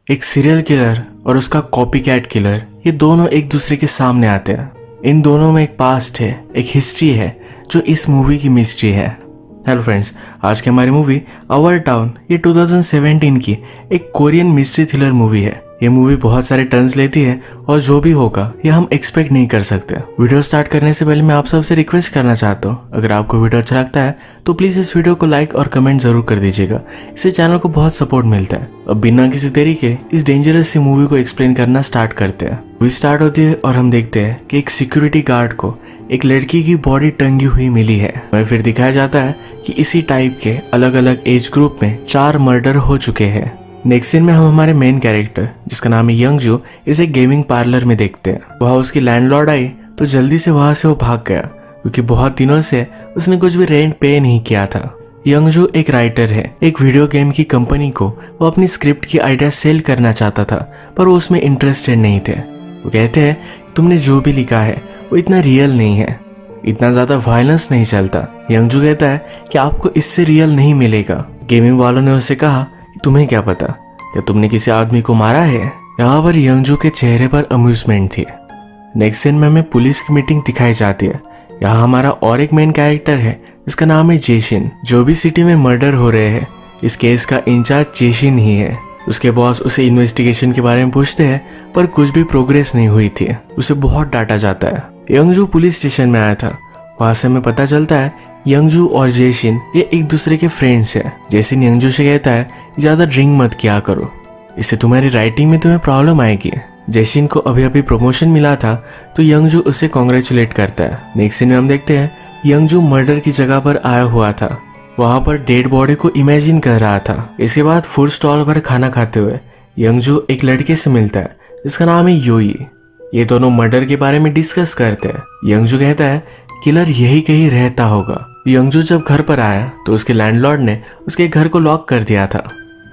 एक serial killer और उसका कॉपी कैट किलर, ये दोनों एक दूसरे के सामने आते हैं। इन दोनों में एक पास्ट है, एक हिस्ट्री है जो इस मूवी की मिस्ट्री है। हेलो फ्रेंड्स, आज की हमारी मूवी आवर टाउन ये 2017 की एक कोरियन मिस्ट्री थ्रिलर मूवी है। ये मूवी बहुत सारे टर्न्स लेती है और जो भी होगा ये हम एक्सपेक्ट नहीं कर सकते। वीडियो स्टार्ट करने से पहले मैं आप सबसे रिक्वेस्ट करना चाहता हूँ, अगर आपको वीडियो अच्छा लगता है तो प्लीज इस वीडियो को लाइक और कमेंट जरूर कर दीजिएगा। इससे चैनल को बहुत सपोर्ट मिलता है। अब बिना किसी देरी के इस डेंजरस सी मूवी को एक्सप्लेन करना स्टार्ट करते हैं। मूवी स्टार्ट होती है और हम देखते हैं कि एक सिक्योरिटी गार्ड को एक लड़की की बॉडी टंगी हुई मिली है। वह फिर दिखाया जाता है कि इसी टाइप के अलग अलग एज ग्रुप में 4 मर्डर हो चुके हैं। नेक्स्ट सीन में हम हमारे मेन कैरेक्टर जिसका नाम है यंगजू इसे गेमिंग पार्लर में देखते हैं। वहाँ उसकी लैंडलॉर्ड आई तो जल्दी से वहां से वो भाग गया क्योंकि बहुत दिनों से उसने कुछ भी रेंट पे नहीं किया था। यंगजू एक राइटर है। एक वीडियो गेम की कंपनी को वो अपनी स्क्रिप्ट की आइडिया सेल करना चाहता था पर वो उसमें इंटरेस्टेड नहीं थे। वो कहते हैं तुमने जो भी लिखा है वो इतना रियल नहीं है, इतना ज्यादा वायलेंस नहीं चलता। यंगजू कहता है कि आपको इससे रियल नहीं मिलेगा। गेमिंग वालों ने उससे कहा तुम्हें क्या पता, क्या तुमने किसी आदमी को मारा है? यहाँ पर यंगजू के चेहरे पर अम्यूजमेंट थी। नेक्स्ट सीन में हमें पुलिस की मीटिंग दिखाई जाती है। यहाँ हमारा और एक मेन कैरेक्टर है जिसका नाम है जेशिन। जो भी सिटी में मर्डर हो रहे हैं इस केस का इंचार्ज जेशिन ही है। उसके बॉस उसे इन्वेस्टिगेशन के बारे में पूछते हैं पर कुछ भी प्रोग्रेस नहीं हुई थी। उसे बहुत डांटा जाता है। यंगजू पुलिस स्टेशन में आया था। वहां से हमें पता चलता है यंगजू और जेशिन ये एक दूसरे के फ्रेंड्स हैं। जेशिन यंगजू से कहता है ज्यादा ड्रिंक मत किया करो, इससे तुम्हारी राइटिंग में तुम्हें प्रॉब्लम आएगी। जेशिन को अभी अभी प्रमोशन मिला था तो यंगजू उसे कॉन्ग्रेचुलेट करता है। नेक्स्ट सीन में हम देखते हैं यंगजू मर्डर की जगह पर आया हुआ था। वहां पर डेड बॉडी को इमेजिन कर रहा था। इसके बाद फूड स्टॉल पर खाना खाते हुए यंगजू एक लड़के से मिलता है जिसका नाम है योई। ये दोनों मर्डर के बारे में डिस्कस करते हैं। यंगजू कहता है किलर यही कहीं रहता होगा। यंगजू जब घर पर आया तो उसके लैंडलॉर्ड ने उसके घर को लॉक कर दिया था।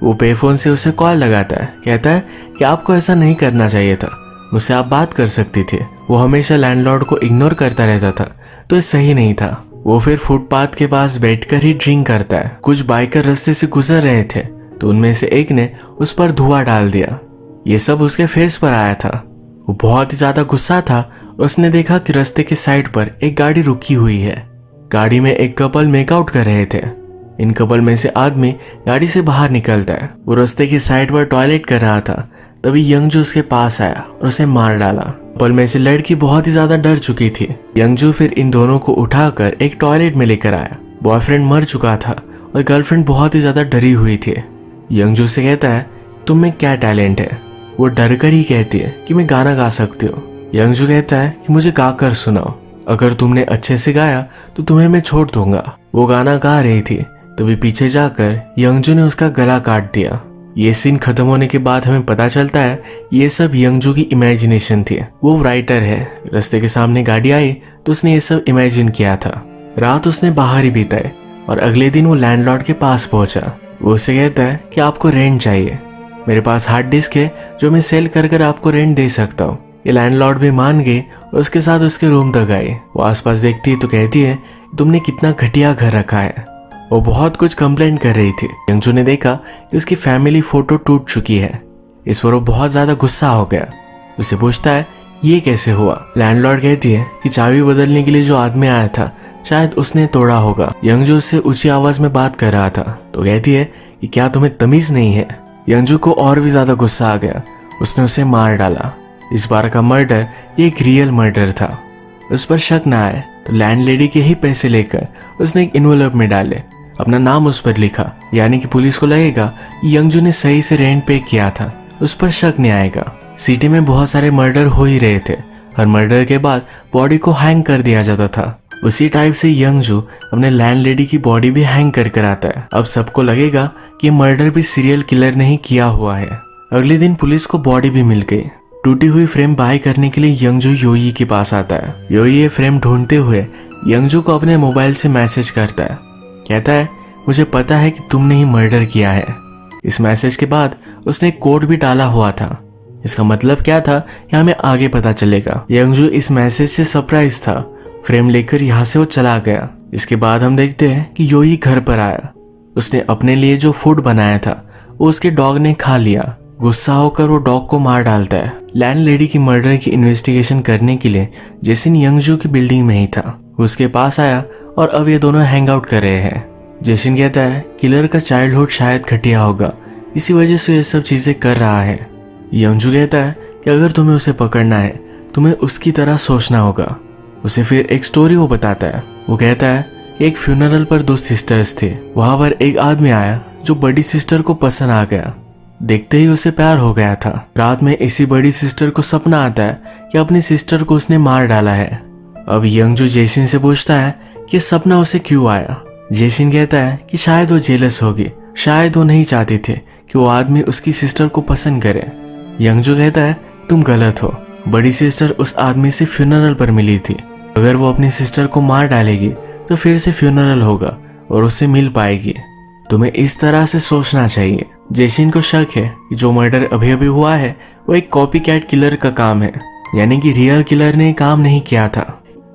वो पेफोन से उसे कॉल लगाता है, कहता है कि आपको ऐसा नहीं करना चाहिए था, मुझसे आप बात कर सकती थे। वो हमेशा लैंडलॉर्ड को इग्नोर करता रहता था तो ये सही नहीं था। वो फिर फुटपाथ के पास बैठकर ही ड्रिंक करता है। कुछ बाइकर रास्ते से गुजर रहे थे तो उनमें से एक ने उस पर धुआं डाल दिया। ये सब उसके फेस पर आया था। वो बहुत ही ज्यादा गुस्सा था। उसने देखा कि रास्ते के साइड पर एक गाड़ी रुकी हुई है। गाड़ी में एक कपल मेकआउट कर रहे थे। इन कपल में से आदमी गाड़ी से बाहर निकलता है। वो रास्ते की साइड पर टॉयलेट कर रहा था तभी यंगजू उसके पास आया और उसे मार डाला। कपल में से लड़की बहुत ही ज्यादा डर चुकी थी। यंगजू फिर इन दोनों को उठाकर एक टॉयलेट में लेकर आया। बॉयफ्रेंड मर चुका था और गर्लफ्रेंड बहुत ही ज्यादा डरी हुई थी। यंगजू से कहता है तुम में क्या टैलेंट है? वो डर कर ही कहती है कि मैं गाना गा सकती हूँ। यंगजू कहता है कि मुझे गाकर सुनाओ, अगर तुमने अच्छे से गाया तो तुम्हें मैं छोड़ दूंगा। वो गाना गा रही थी तभी पीछे जाकर यंगजू ने उसका गला काट दिया। ये सीन खत्म होने के बाद हमें पता चलता है ये सब यंगजू की इमेजिनेशन थी। वो राइटर है। रास्ते के सामने गाड़ी आई तो उसने ये सब इमेजिन किया था। रात उसने बाहर ही बिताई और अगले दिन वो लैंडलॉर्ड के पास पहुंचा। वो उससे कहता है कि आपको रेंट चाहिए, मेरे पास हार्ड डिस्क है जो मैं सेल कर आपको रेंट दे सकता हूँ। ये लैंडलॉर्ड भी मान गई और उसके साथ उसके रूम तक आई। वो आसपास देखती है तो कहती है तुमने कितना घटिया घर रखा है। वो बहुत कुछ कंप्लेंट कर रही थी। यंगजू ने देखा कि उसकी फैमिली फोटो टूट चुकी है। इस पर वो बहुत ज्यादा गुस्सा हो गया। उसे पूछता है ये कैसे हुआ? लैंडलॉर्ड कहती है कि चाबी बदलने के लिए जो आदमी आया था शायद उसने तोड़ा होगा। यंगजू उससे ऊंची आवाज में बात कर रहा था तो कहती है कि क्या तुम्हें तमीज नहीं है? यंगजू को और भी ज्यादा गुस्सा आ गया। उसने उसे मार डाला। इस बार का मर्डर ये एक रियल मर्डर था। उस पर शक ना आए तो लैंडलेडी के ही पैसे लेकर उसने एक इन्वेलप में डाले, अपना नाम उस पर लिखा, यानी कि पुलिस को लगेगा यंगजू ने सही से रेंट पे किया था, उस पर शक नहीं आएगा। सिटी में बहुत सारे मर्डर हो ही रहे थे। हर मर्डर के बाद बॉडी को हैंग कर दिया जाता था। उसी टाइप से यंगजू अपने लैंडलेडी की बॉडी भी हैंग कर आता है। अब सबको लगेगा कि मर्डर भी सीरियल किलर ने ही किया हुआ है। अगले दिन पुलिस को बॉडी भी मिल गई। टूटी हुई फ्रेम बाय करने के लिए यंगजू योई के पास आता है। योई ये फ्रेम ढूंढते हुए यंगजू को अपने मोबाइल से मैसेज करता है, कहता है मुझे पता है कि तुमने ही मर्डर किया है। इस मैसेज के बाद उसने एक कोड भी डाला हुआ था। इसका मतलब क्या था यह हमें आगे पता चलेगा। यंगजू इस मैसेज से सरप्राइज था। फ्रेम लेकर यहाँ से वो चला गया। इसके बाद हम देखते हैं कि योई घर पर आया। उसने अपने लिए जो फूड बनाया था वो उसके डॉग ने खा लिया। गुस्सा होकर वो डॉग को मार डालता है। लैंडलेडी की मर्डर की इन्वेस्टिगेशन करने के लिए जेसिन यंगजू की बिल्डिंग में ही था। वो उसके पास आया और अब ये दोनों हैंग आउट कर रहे हैं। जेसिन कहता है किलर का चाइल्डहुड शायद घटिया होगा, इसी वजह से ये सब चीजें कर रहा है। यंगजू कहता है कि अगर तुम्हें उसे पकड़ना है तुम्हें उसकी तरह सोचना होगा। उसे फिर एक स्टोरी वो बताता है। वो कहता है एक फ्यूनरल पर 2 सिस्टर्स थे। वहां पर एक आदमी आया जो बड़ी सिस्टर को पसंद आ गया। देखते ही उसे प्यार हो गया था। रात में इसी बड़ी सिस्टर को सपना आता है कि अपनी सिस्टर को उसने मार डाला है। अब यंगजू जेसिन से पूछता है कि सपना उसे क्यों आया। जेसिन कहता है कि शायद वो जेलस होगी, शायद वो नहीं चाहती थी कि वो आदमी उसकी सिस्टर को पसंद करे। यंगजू कहता है तुम गलत हो, बड़ी सिस्टर उस आदमी से फ्यूनरल पर मिली थी। अगर वो अपनी सिस्टर को मार डालेगी तो फिर से फ्यूनरल होगा और उससे मिल पाएगी। तुम्हें इस तरह से सोचना चाहिए। जेसिन को शक है कि जो मर्डर अभी अभी हुआ है वो एक कॉपी कैट किलर का काम है, यानी कि रियल किलर ने काम नहीं किया था।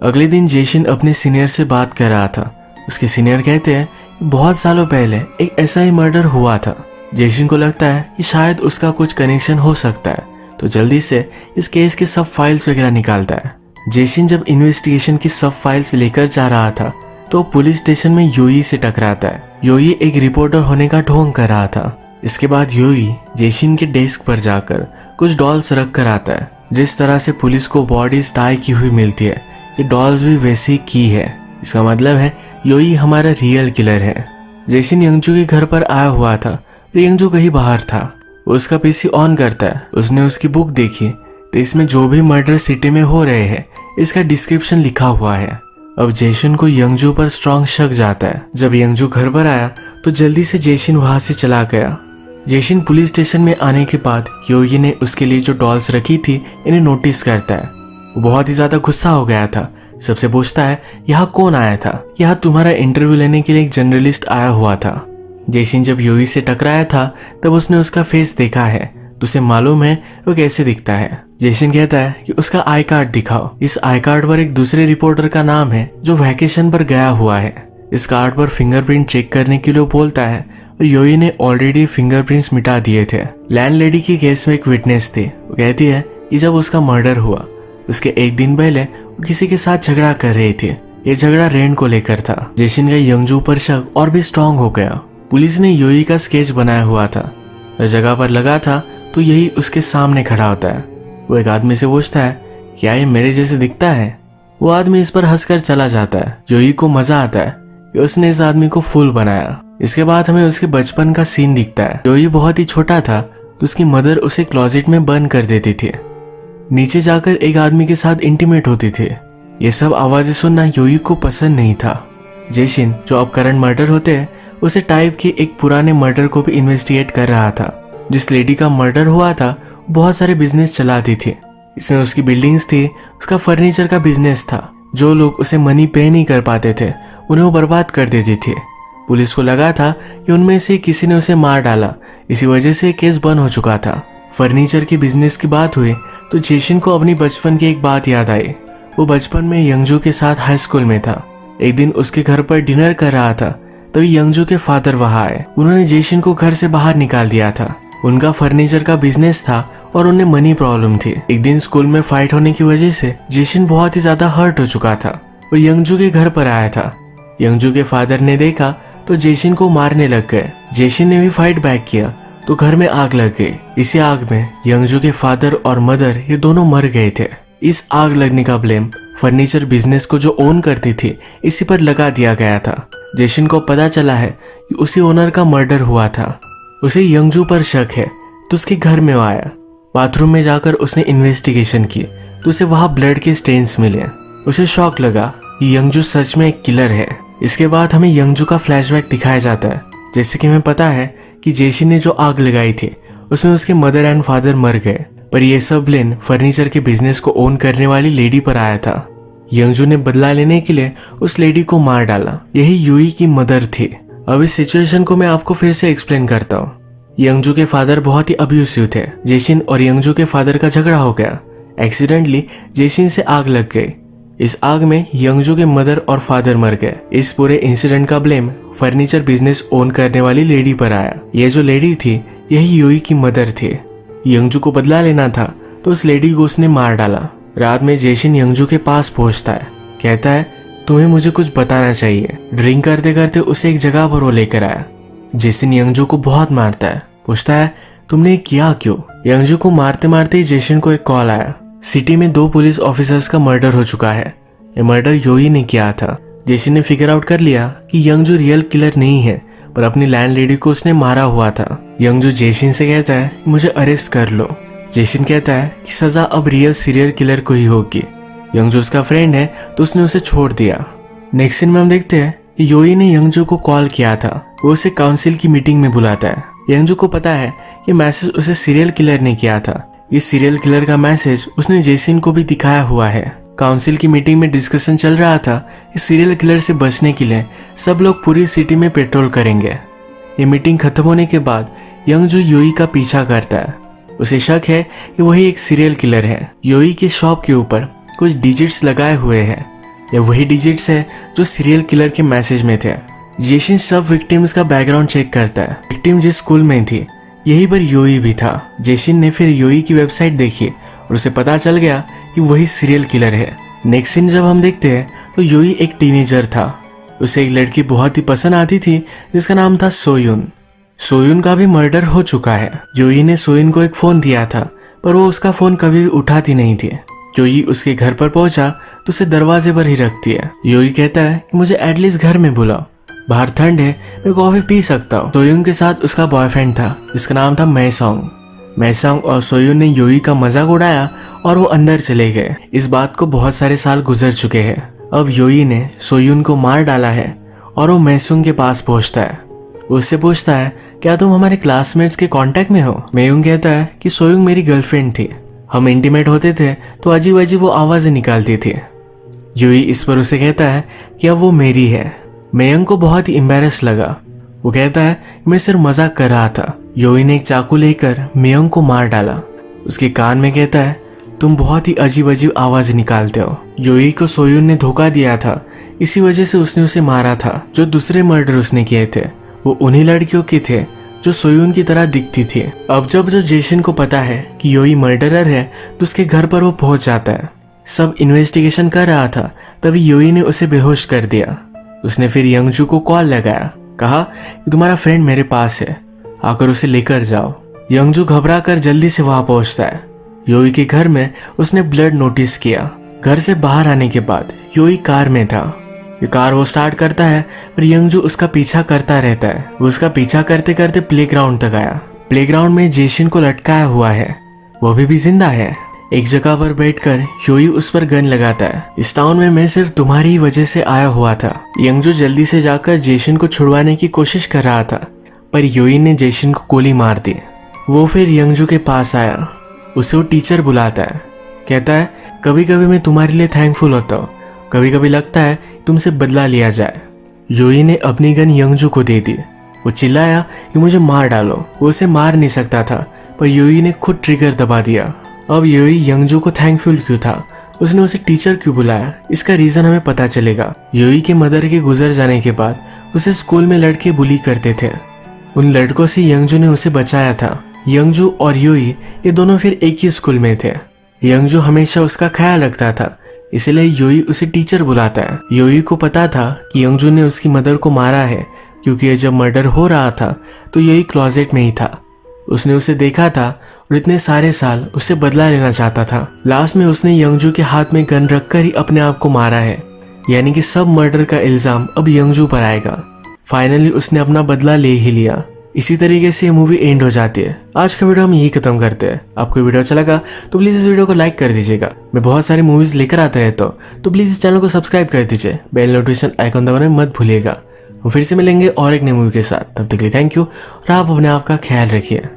अगले दिन जेसिन अपने सीनियर से बात कर रहा था। उसके सीनियर कहते हैं कि बहुत सालों पहले एक ऐसा ही मर्डर हुआ था। जेसिन को लगता है कि शायद उसका कुछ कनेक्शन हो सकता है, तो जल्दी से इस केस के सब फाइल्स वगैरह निकालता है। जेसिन जब इन्वेस्टिगेशन की सब फाइल्स लेकर जा रहा था तो पुलिस स्टेशन में योई से टकराता है। योई एक रिपोर्टर होने का ढोंग कर रहा था। इसके बाद योई जेसिन के डेस्क पर जाकर कुछ डॉल्स रख कर आता है। जिस तरह से पुलिस को बॉडीज टाई की हुई मिलती है ये डॉल्स भी वैसी की है। इसका मतलब है योई हमारा रियल किलर है। जेसिन यंगजू के घर पर आया हुआ था और यंगजू कहीं बाहर था। वो उसका पीसी ऑन करता है। उसने उसकी बुक देखी तो इसमें जो भी मर्डर सिटी में हो रहे हैं इसका डिस्क्रिप्शन लिखा हुआ है। अब जेसिन को यंगजू पर स्ट्रॉन्ग शक जाता है। जब यंगजू घर पर आया तो जल्दी से जेसिन वहां से चला गया। जेसिन पुलिस स्टेशन में आने के बाद योगी ने उसके लिए जो डॉल्स रखी थी इन्हें नोटिस करता है। वो बहुत ही ज्यादा गुस्सा हो गया था। सबसे पूछता है यहाँ कौन आया था। यहाँ तुम्हारा इंटरव्यू लेने के लिए एक जर्नलिस्ट आया हुआ था। जेसिन जब योगी से टकराया था तब उसने उसका फेस देखा है तो उसे मालूम है वो कैसे दिखता है। जेसिन कहता है कि उसका आई कार्ड दिखाओ। इस आई कार्ड पर एक दूसरे रिपोर्टर का नाम है जो वैकेशन पर गया हुआ है। इस कार्ड पर फिंगरप्रिंट चेक करने के लिए बोलता है और योई ने ऑलरेडी फिंगरप्रिंट्स मिटा दिए थे। लैंडलेडी की केस में एक विटनेस थी। वो कहती है कि जब उसका मर्डर हुआ उसके एक दिन पहले वो किसी के साथ झगड़ा कर रही थी। ये झगड़ा रेंट को लेकर था। जेसिन का यंगजू पर शक और भी स्ट्रांग हो गया। पुलिस ने योई का स्केच बनाया हुआ था और जगह पर लगा था तो यही उसके सामने खड़ा होता है। वो एक आदमी से पूछता है क्या ये मेरे जैसे दिखता है। वो आदमी इस पर हंसकर चला जाता है। योई को मजा आता है कि उसने इस आदमी को फूल बनाया। इसके बाद हमें उसके बचपन का सीन दिखता है। योई बहुत ही छोटा था तो उसकी मदर उसे क्लोजेट में बंद कर देती थी। नीचे जाकर एक आदमी के साथ इंटीमेट होती थी। ये सब आवाजें सुनना योई को पसंद नहीं था। जेसिन जो अब करंट मर्डर होते हैं उसे टाइप के एक पुराने मर्डर को भी इन्वेस्टिगेट कर रहा था। जिस लेडी का मर्डर हुआ था बहुत सारे बिजनेस चलाती थी। इसमें उसकी बिल्डिंग्स थी, उसका फर्नीचर का बिजनेस था। जो लोग उसे मनी पे नहीं कर पाते थे उन्हें वो बर्बाद कर देती थी। पुलिस को लगा था कि उनमें से किसी ने उसे मार डाला, इसी वजह से केस बंद हो चुका था। फर्नीचर के बिजनेस की बात हुई तो जेसिन को अपनी बचपन की एक बात याद आई। वो बचपन में यंगजू के साथ हाई स्कूल में था। एक दिन उसके घर पर डिनर कर रहा था तभी यंगजू के फादर वहां आए। उन्होंने जेसिन को घर से बाहर निकाल दिया था। उनका फर्नीचर का बिजनेस था और उन्हें मनी प्रॉब्लम थी। एक दिन स्कूल में फाइट होने की वजह से जेसिन बहुत ही ज्यादा हर्ट हो चुका था। वो यंगजू के घर पर आया था। यंगजू के फादर ने देखा तो जेसिन को मारने लग गए। जेसिन ने भी फाइट बैक किया तो घर में आग लग गई। इसी आग में यंगजू के फादर और मदर ये दोनों मर गए थे। इस आग लगने का ब्लेम फर्नीचर बिजनेस को जो ओन करती थी इसी पर लगा दिया गया था। जेसिन को पता चला है कि उसी ओनर का मर्डर हुआ था। उसे यंगजू पर शक है तो उसके घर में वो आया। बाथरूम में जाकर उसने इन्वेस्टिगेशन की तो उसे वहां ब्लड के स्टेन्स मिले। उसे शॉक लगा कि यंगजू सच में एक किलर है। इसके बाद हमें यंगजू का फ्लैशबैक दिखाया जाता है। जैसे कि हमें पता है कि जेसिन ने जो आग लगाई थी उसमें उसके मदर एंड फादर मर गए, पर यह सब ब्लेम फर्नीचर के बिजनेस को ओन करने वाली लेडी पर आया था। यंगजू ने बदला लेने के लिए उस लेडी को मार डाला। यही यूई की मदर थी। अब इस सिचुएशन को मैं आपको फिर से एक्सप्लेन करता हूँ। यंगजू के फादर बहुत ही अब्यूसिव थे। जेसिन और यंगजू के फादर का झगड़ा हो गया। एक्सीडेंटली जेसिन से आग लग गई। इस आग में यंगजू के मदर और फादर मर गए। इस पूरे इंसिडेंट का ब्लेम फर्नीचर बिजनेस ओन करने वाली लेडी पर आया। ये जो लेडी थी यही यूई की मदर थी। यंगजू को बदला लेना था तो उस लेडी को उसने मार डाला। रात में जेशिन यंगजू के पास पहुंचता है, कहता है तुम्हें मुझे कुछ बताना चाहिए। ड्रिंक करते करते उसे एक जगह पर वो लेकर आया। जेसिन यंगजू को बहुत मारता है, पूछता है तुमने ये किया क्यों। यंगजू को मारते मारते ही जेशिन को एक कॉल आया। सिटी में 2 पुलिस ऑफिसर्स का मर्डर हो चुका है। ये मर्डर योई ने किया था। जेसिन ने फिगर आउट कर लिया कि यंगजू रियल किलर नहीं है, पर अपनी लैंडलेडी को उसने मारा हुआ था। यंगजू जेशिन से कहता है मुझे अरेस्ट कर लो। जेशिन कहता है कि सजा अब रियल सीरियल किलर को ही होगी। यंगजू उसका फ्रेंड है तो उसने उसे छोड़ दिया। नेक्स्ट सीन में हम देखते हैं कि योई ने यंगजू को कॉल किया था। वो उसे काउंसिल की मीटिंग में बुलाता है। यंगजू को पता है कि मैसेज उसे सीरियल किलर ने किया था। इस सीरियल किलर का मैसेज उसने जेसिन को भी दिखाया हुआ है। काउंसिल की मीटिंग में डिस्कशन चल रहा था इस सीरियल किलर से बचने के लिए सब लोग पूरी सिटी में पेट्रोल करेंगे। ये मीटिंग खत्म होने के बाद यंगजू योई का पीछा करता है। उसे शक है कि वही एक सीरियल किलर है। योई के शॉप के ऊपर कुछ डिजिट्स लगाए हुए हैं। ये वही डिजिट्स है जो सीरियल किलर के मैसेज में थे। जेशिन सब विक्टिम्स का बैकग्राउंड चेक करता है। विक्टिम जिस स्कूल में थी यही पर योई भी था। जेशिन ने फिर योई की वेबसाइट देखी और उसे पता चल गया कि वही सीरियल किलर है। नेक्स्ट सीन जब हम देखते हैं तो योई एक टीनेजर था। उसे एक लड़की बहुत ही पसंद आती थी जिसका नाम था सोयुन। सोयुन का भी मर्डर हो चुका है। योई ने सोयुन को एक फोन दिया था पर वो उसका फोन कभी भी उठाती नहीं थी। योई उसके घर पर पहुंचा तो उसे दरवाजे पर ही रखती है। योई कहता है कि मुझे एटलीस्ट घर में बुलाओ, बाहर ठंड है, मैं कॉफी पी सकता हूँ। सोयुन के साथ उसका बॉयफ्रेंड था जिसका नाम था मैसोंग। मैसोंग और सोयुन ने योई का मजाक उड़ाया और वो अंदर चले गए। इस बात को बहुत सारे साल गुजर चुके हैं। अब योई ने सोयुन को मार डाला है और वो मैसोंग के पास पहुंचता है। उससे पूछता है क्या तुम हमारे क्लासमेट्स के कांटेक्ट में हो। मैयुंग कहता है कि सोयुंग मेरी गर्लफ्रेंड थी, हम इंटीमेट होते थे तो अजीब अजीब वो आवाजें निकालती थी। योई इस पर उसे कहता है कि अब वो मेरी है। मैयुंग को बहुत ही एम्बैरेस लगा। वो कहता है मैं सिर्फ मजाक कर रहा था। योई ने एक चाकू लेकर मैयुंग को मार डाला। उसके कान में कहता है तुम बहुत ही अजीब अजीब आवाजें निकालते हो। योई को सोयुन ने धोखा दिया था, इसी वजह से उसने उसे मारा था। जो दूसरे मर्डर उसने किए थे वो उन्हीं लड़कियों के थे जो सोयुन की तरह दिखती थी। अब जब जो जेशिन को पता है कि योई मर्डरर है तो उसके घर पर वो पहुंच जाता है। सब इन्वेस्टिगेशन कर रहा था तभी योई ने उसे बेहोश कर दिया। उसने फिर यंगजू को कॉल लगाया, कहा कि तुम्हारा फ्रेंड मेरे पास है, आकर उसे लेकर जाओ। यंगजू घबरा कर जल्दी से वहां पहुंचता है। योई के घर में उसने ब्लड नोटिस किया। घर से बाहर आने के बाद योई कार में था। ये कार वो स्टार्ट करता है पर यंगजू उसका पीछा करता रहता है। वो उसका पीछा करते करते प्लेग्राउंड तक आया। प्लेग्राउंड में जेशिन को लटकाया हुआ है, वो भी जिंदा है। एक जगह पर बैठकर योई उस पर गन लगाता है। इस टाउन में मैं सिर्फ तुम्हारी ही वजह से आया हुआ था। यंगजू जल्दी से जाकर जेशिन को छुड़वाने की कोशिश कर रहा था पर योई ने जेशिन को गोली मार दी। वो फिर यंगजू के पास आया। उसे वो टीचर बुलाता है, कहता है कभी कभी मैं तुम्हारे लिए थैंकफुल होता हूँ, कभी कभी लगता है तुमसे बदला लिया जाए। योई ने अपनी गन यंगजू को दे दी। वो चिल्लाया कि मुझे मार डालो। वो उसे मार नहीं सकता था पर योई ने खुद ट्रिगर दबा दिया। अब योई यंगजू को थैंकफुल क्यों था, उसने उसे टीचर क्यों बुलाया, इसका रीजन हमें पता चलेगा। योई के मदर के गुजर जाने के बाद उसे स्कूल में लड़के बुली करते थे। उन लड़कों से यंगजू ने उसे बचाया था। यंगजू और योई ये दोनों फिर एक ही स्कूल में थे। यंगजू हमेशा उसका ख्याल रखता था, इसलिए योई उसे टीचर बुलाता है। योई को पता था कि यंगजू ने उसकी मदर को मारा है क्योंकि जब मर्डर हो रहा था तो योई क्लोजेट में ही था। उसने उसे देखा था और इतने सारे साल उससे बदला लेना चाहता था। लास्ट में उसने यंगजू के हाथ में गन रखकर ही अपने आप को मारा है, यानी कि सब मर्डर का इल्जाम अब यंगजू पर आएगा। फाइनली उसने अपना बदला ले ही लिया। इसी तरीके से ये मूवी एंड हो जाती है। आज का वीडियो हम यही खत्म करते हैं। आपको वीडियो अच्छा लगा तो प्लीज इस वीडियो को लाइक कर दीजिएगा। मैं बहुत सारी मूवीज लेकर आता रहता हूँ तो प्लीज इस चैनल को सब्सक्राइब कर दीजिए। बेल नोटिफिकेशन आइकन दबाना मत भूलिएगा। हम फिर से मिलेंगे और एक नई मूवी के साथ। तब तक के लिए थैंक यू और आप अपने आप का ख्याल रखिए।